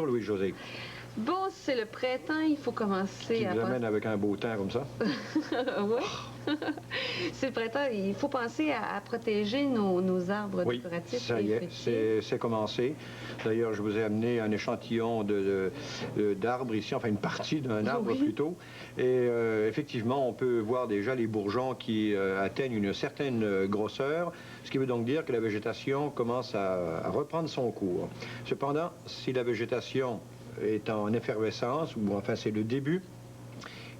Bonjour Louis-José. Bon, c'est le printemps, il faut commencer Qui à... vous amène avec un beau temps comme ça? Oui. C'est le printemps, il faut penser à protéger nos arbres décoratifs. Ça y est, c'est commencé. D'ailleurs, je vous ai amené un échantillon d'arbres ici, enfin une partie d'un arbre plutôt. Et effectivement, on peut voir déjà les bourgeons qui atteignent une certaine grosseur, ce qui veut donc dire que la végétation commence à reprendre son cours. Cependant, si la végétation est en effervescence, ou enfin c'est le début,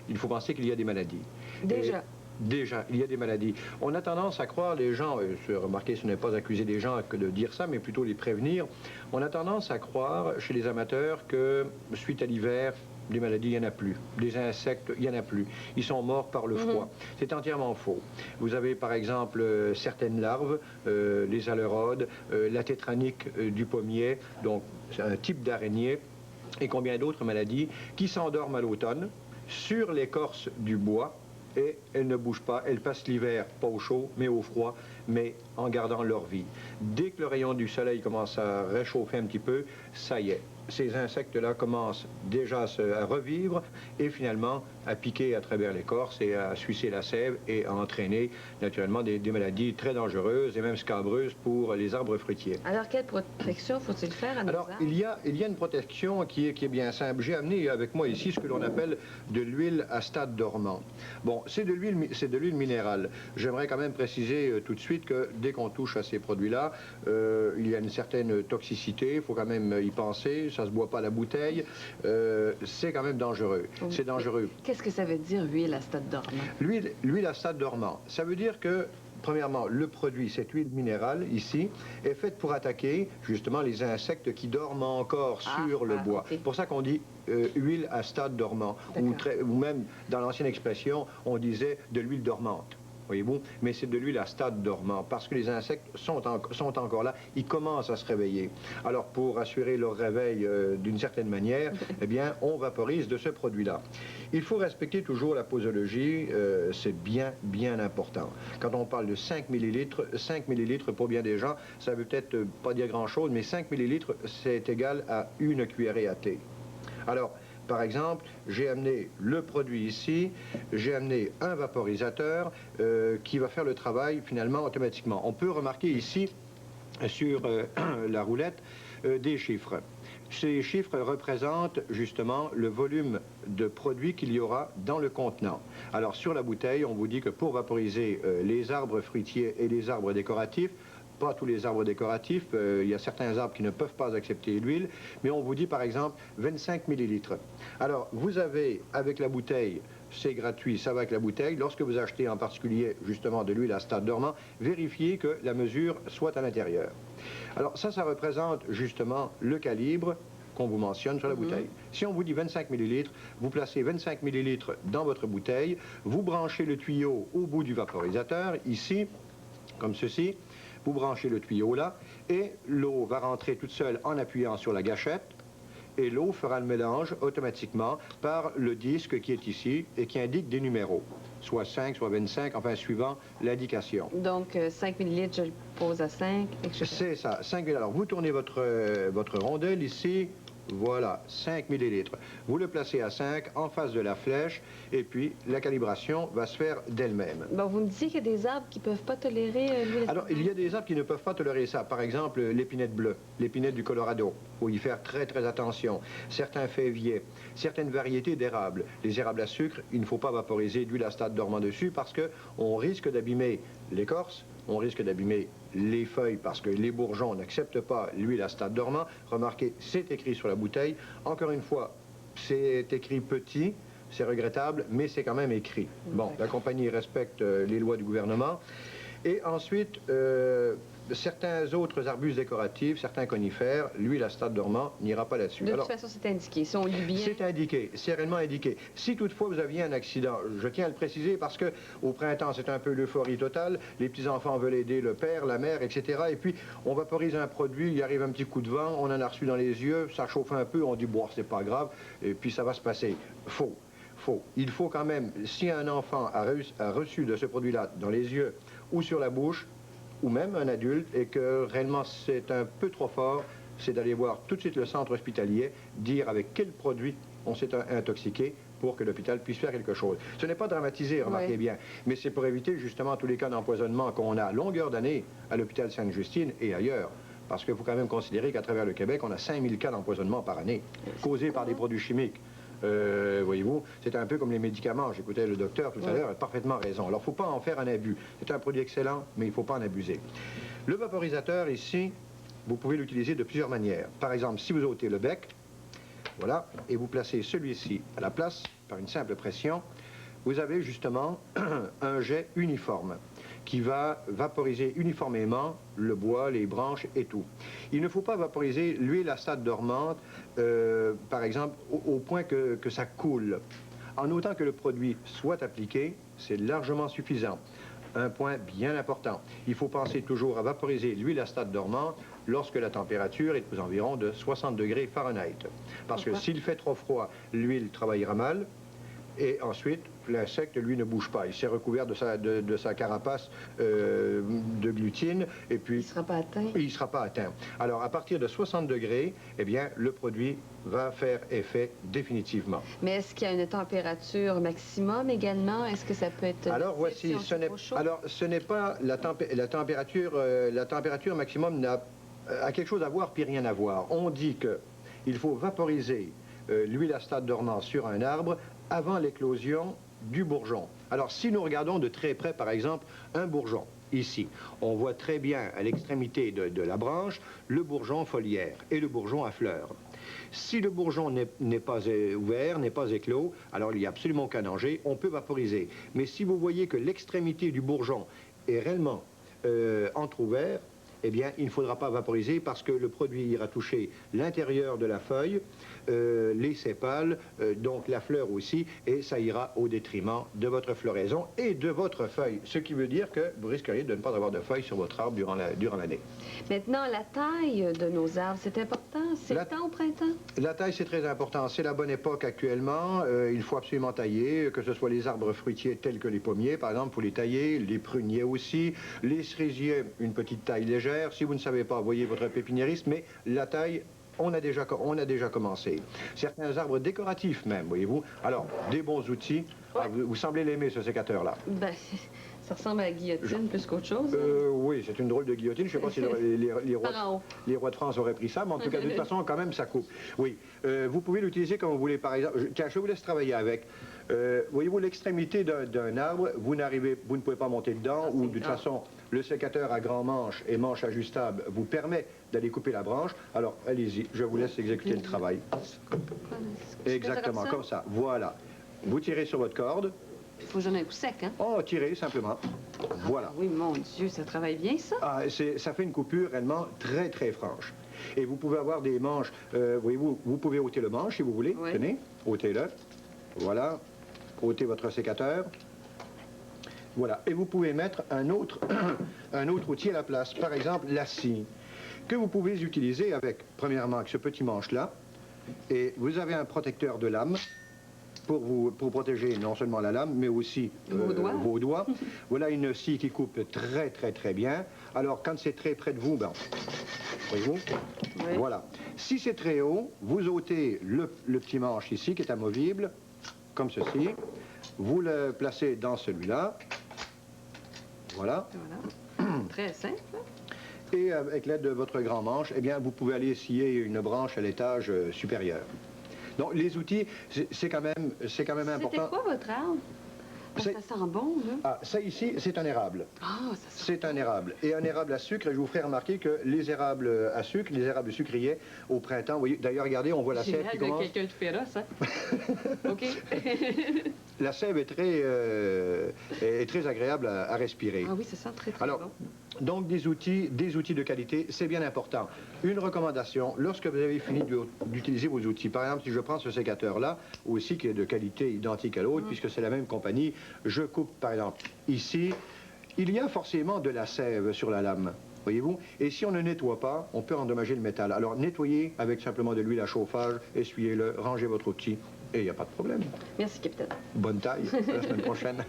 il faut penser qu'il y a des maladies. Déjà, il y a des maladies. On a tendance à croire, les gens, remarquez, ce n'est pas accuser les gens que de dire ça, mais plutôt les prévenir, on a tendance à croire chez les amateurs que suite à l'hiver, des maladies, il n'y en a plus. Des insectes, il n'y en a plus. Ils sont morts par le froid. C'est entièrement faux. Vous avez par exemple certaines larves, les alérodes, la tétranique du pommier, donc c'est un type d'araignée, et combien d'autres maladies qui s'endorment à l'automne sur l'écorce du bois, et elles ne bougent pas, elles passent l'hiver, pas au chaud, mais au froid, mais en gardant leur vie. Dès que le rayon du soleil commence à réchauffer un petit peu, ça y est, ces insectes-là commencent déjà à revivre et finalement à piquer à travers l'écorce et à sucer la sève et à entraîner naturellement des maladies très dangereuses et même scabreuses pour les arbres fruitiers. Alors, quelle protection faut-il faire à nos arbres? Il y a une protection qui est bien simple. J'ai amené avec moi ici ce que l'on appelle de l'huile à stade dormant. Bon, c'est de l'huile minérale. J'aimerais quand même préciser tout de suite que dès qu'on touche à ces produits-là, il y a une certaine toxicité, il faut quand même y penser. Ça ne se boit pas à la bouteille, c'est quand même dangereux. C'est dangereux. Qu'est-ce que ça veut dire, huile à stade dormant? L'huile à stade dormant, ça veut dire que, premièrement, le produit, cette huile minérale, ici, est faite pour attaquer, justement, les insectes qui dorment encore sur le bois. C'est pour ça qu'on dit huile à stade dormant, ou même, dans l'ancienne expression, on disait de l'huile dormante. Voyez-vous, mais c'est de l'huile à stade dormant, parce que les insectes sont encore là, ils commencent à se réveiller. Alors, pour assurer leur réveil d'une certaine manière, eh bien, on vaporise de ce produit-là. Il faut respecter toujours la posologie, c'est bien important. Quand on parle de 5 millilitres pour bien des gens, ça ne veut peut-être pas dire grand-chose, mais 5 millilitres, c'est égal à une cuillerée à thé. Alors, par exemple, j'ai amené le produit ici, j'ai amené un vaporisateur qui va faire le travail finalement automatiquement. On peut remarquer ici, sur la roulette, des chiffres. Ces chiffres représentent justement le volume de produit qu'il y aura dans le contenant. Alors sur la bouteille, on vous dit que pour vaporiser les arbres fruitiers et les arbres décoratifs, pas tous les arbres décoratifs, il y a certains arbres qui ne peuvent pas accepter l'huile, mais on vous dit par exemple 25 millilitres. Alors vous avez avec la bouteille, c'est gratuit, ça va avec la bouteille, lorsque vous achetez en particulier justement de l'huile à stade dormant, vérifiez que la mesure soit à l'intérieur. Alors ça représente justement le calibre qu'on vous mentionne sur la bouteille. Si on vous dit 25 millilitres, vous placez 25 millilitres dans votre bouteille, vous branchez le tuyau au bout du vaporisateur, ici, comme ceci. Vous branchez le tuyau là, et l'eau va rentrer toute seule en appuyant sur la gâchette, et l'eau fera le mélange automatiquement par le disque qui est ici et qui indique des numéros, soit 5, soit 25, enfin suivant l'indication. Donc 5 millilitres, je le pose à 5, etc. C'est ça, 5 millilitres. Alors vous tournez votre rondelle ici, voilà, 5 millilitres. Vous le placez à 5 en face de la flèche et puis la calibration va se faire d'elle-même. Bon, vous me disiez qu'il y a des arbres qui ne peuvent pas tolérer l'huile. Alors, il y a des arbres qui ne peuvent pas tolérer ça. Par exemple, l'épinette bleue, l'épinette du Colorado. Il faut y faire très attention. Certains féviers, certaines variétés d'érables. Les érables à sucre, il ne faut pas vaporiser d'huile à stade dormant dessus parce qu'on risque d'abîmer l'écorce, on risque d'abîmer les feuilles parce que les bourgeons n'acceptent pas l'huile à stade dormant. Remarquez, c'est écrit sur la bouteille. Encore une fois, c'est écrit petit, c'est regrettable, mais c'est quand même écrit. Bon, la compagnie respecte les lois du gouvernement. Et ensuite, certains autres arbustes décoratifs, certains conifères, l'huile à stade dormant n'ira pas là-dessus. De toute façon, c'est indiqué. Si on lit bien... C'est indiqué, c'est réellement indiqué. Si toutefois vous aviez un accident, je tiens à le préciser parce que au printemps, c'est un peu l'euphorie totale. Les petits-enfants veulent aider le père, la mère, etc. Et puis, on vaporise un produit, il arrive un petit coup de vent, on en a reçu dans les yeux, ça chauffe un peu, on dit, bon, c'est pas grave, et puis ça va se passer. Faux. Il faut quand même, si un enfant a reçu de ce produit-là dans les yeux ou sur la bouche, ou même un adulte, et que réellement c'est un peu trop fort, c'est d'aller voir tout de suite le centre hospitalier, dire avec quel produit on s'est intoxiqué pour que l'hôpital puisse faire quelque chose. Ce n'est pas dramatisé, remarquez bien, mais c'est pour éviter justement tous les cas d'empoisonnement qu'on a à longueur d'année à l'hôpital Sainte-Justine et ailleurs. Parce qu'il faut quand même considérer qu'à travers le Québec, on a 5000 cas d'empoisonnement par année, causés par des produits chimiques. Voyez-vous, c'est un peu comme les médicaments. J'écoutais le docteur tout à l'heure, il a parfaitement raison. Alors, il ne faut pas en faire un abus. C'est un produit excellent, mais il ne faut pas en abuser. Le vaporisateur, ici, vous pouvez l'utiliser de plusieurs manières. Par exemple, si vous ôtez le bec, voilà, et vous placez celui-ci à la place, par une simple pression, vous avez justement un jet uniforme qui va vaporiser uniformément le bois, les branches et tout. Il ne faut pas vaporiser l'huile à stade dormante, par exemple, au point que ça coule. En autant que le produit soit appliqué, c'est largement suffisant. Un point bien important, il faut penser toujours à vaporiser l'huile à stade dormante lorsque la température est aux environs de 60 degrés Fahrenheit. Parce que s'il fait trop froid, l'huile travaillera mal. Et ensuite, l'insecte, lui, ne bouge pas. Il s'est recouvert de sa carapace de glutine. Et puis, il ne sera pas atteint. Il ne sera pas atteint. Alors, à partir de 60 degrés, eh bien, le produit va faire effet définitivement. Mais est-ce qu'il y a une température maximum également? Est-ce que ça peut être... Alors, voici, ce n'est pas la température maximum a quelque chose à voir puis rien à voir. On dit qu'il faut vaporiser l'huile à stade dormant sur un arbre avant l'éclosion du bourgeon. Alors, si nous regardons de très près, par exemple, un bourgeon, ici, on voit très bien à l'extrémité de la branche le bourgeon foliaire et le bourgeon à fleurs. Si le bourgeon n'est pas ouvert, n'est pas éclos, alors il n'y a absolument aucun danger, on peut vaporiser. Mais si vous voyez que l'extrémité du bourgeon est réellement entrouvert, eh bien, il ne faudra pas vaporiser parce que le produit ira toucher l'intérieur de la feuille, les sépales, donc la fleur aussi, et ça ira au détriment de votre floraison et de votre feuille. Ce qui veut dire que vous risqueriez de ne pas avoir de feuilles sur votre arbre durant l'année. Maintenant, la taille de nos arbres, c'est important? C'est le temps au printemps? La taille, c'est très important. C'est la bonne époque actuellement. Il faut absolument tailler, que ce soit les arbres fruitiers tels que les pommiers, par exemple, il faut les tailler, les pruniers aussi, les cerisiers, une petite taille légère. Si vous ne savez pas, voyez votre pépiniériste, mais la taille, on a déjà commencé. Certains arbres décoratifs même, voyez-vous. Alors, des bons outils. Ouais. Ah, vous semblez l'aimer, ce sécateur-là. Ben, ça ressemble à la guillotine plus qu'autre chose. Oui, c'est une drôle de guillotine. Je ne sais pas si les rois de France auraient pris ça, mais en tout cas, de toute façon, quand même, ça coupe. Oui. Vous pouvez l'utiliser comme vous voulez, par exemple. Tiens, je vous laisse travailler avec. Voyez-vous, l'extrémité d'un arbre, vous ne pouvez pas monter dedans, ou de toute façon, le sécateur à grand manche et manche ajustable vous permet d'aller couper la branche. Alors, allez-y, je vous laisse exécuter le travail. Exactement, comme ça. Voilà. Vous tirez sur votre corde. Il faut que j'en ai un coup sec, hein? Oh, tirez simplement. Voilà. Oui, mon Dieu, ça travaille bien, ça? Ah, ça fait une coupure réellement très, très franche. Et vous pouvez avoir des manches, voyez-vous, vous pouvez ôter le manche si vous voulez. Oui. Tenez, ôtez-le. Voilà. Ôtez votre sécateur. Voilà. Et vous pouvez mettre un autre outil à la place. Par exemple, la scie, que vous pouvez utiliser avec, premièrement, avec ce petit manche-là. Et vous avez un protecteur de lame pour protéger non seulement la lame, mais aussi vos doigts. Voilà une scie qui coupe très, très, très bien. Alors, quand c'est très près de vous, ben, voyez-vous, oui. Voilà. Si c'est très haut, vous ôtez le petit manche ici, qui est amovible, comme ceci. Vous le placez dans celui-là. Voilà. Voilà. Très simple. Et avec l'aide de votre grand manche, eh bien, vous pouvez aller scier une branche à l'étage supérieur. Donc, les outils, c'est quand même important. C'était quoi votre arbre? Ça sent bon, là. Ah, ça ici, c'est un érable. Ah, ça sent C'est un érable. Et un érable à sucre, je vous ferai remarquer que les érables à sucre, les érables sucriers, au printemps, vous voyez, d'ailleurs, regardez, on voit la sève qui commence. Quelqu'un de féroce, hein? OK. La sève est très agréable à respirer. Ah oui, ça sent très, très bon. Donc, des outils de qualité, c'est bien important. Une recommandation, lorsque vous avez fini d'utiliser vos outils, par exemple, si je prends ce sécateur-là, aussi qui est de qualité identique à l'autre, puisque c'est la même compagnie, je coupe, par exemple, ici, il y a forcément de la sève sur la lame, voyez-vous? Et si on ne nettoie pas, on peut endommager le métal. Alors, nettoyez avec simplement de l'huile à chauffage, essuyez-le, rangez votre outil, et il n'y a pas de problème. Merci, capitaine. Bonne taille, à la semaine prochaine.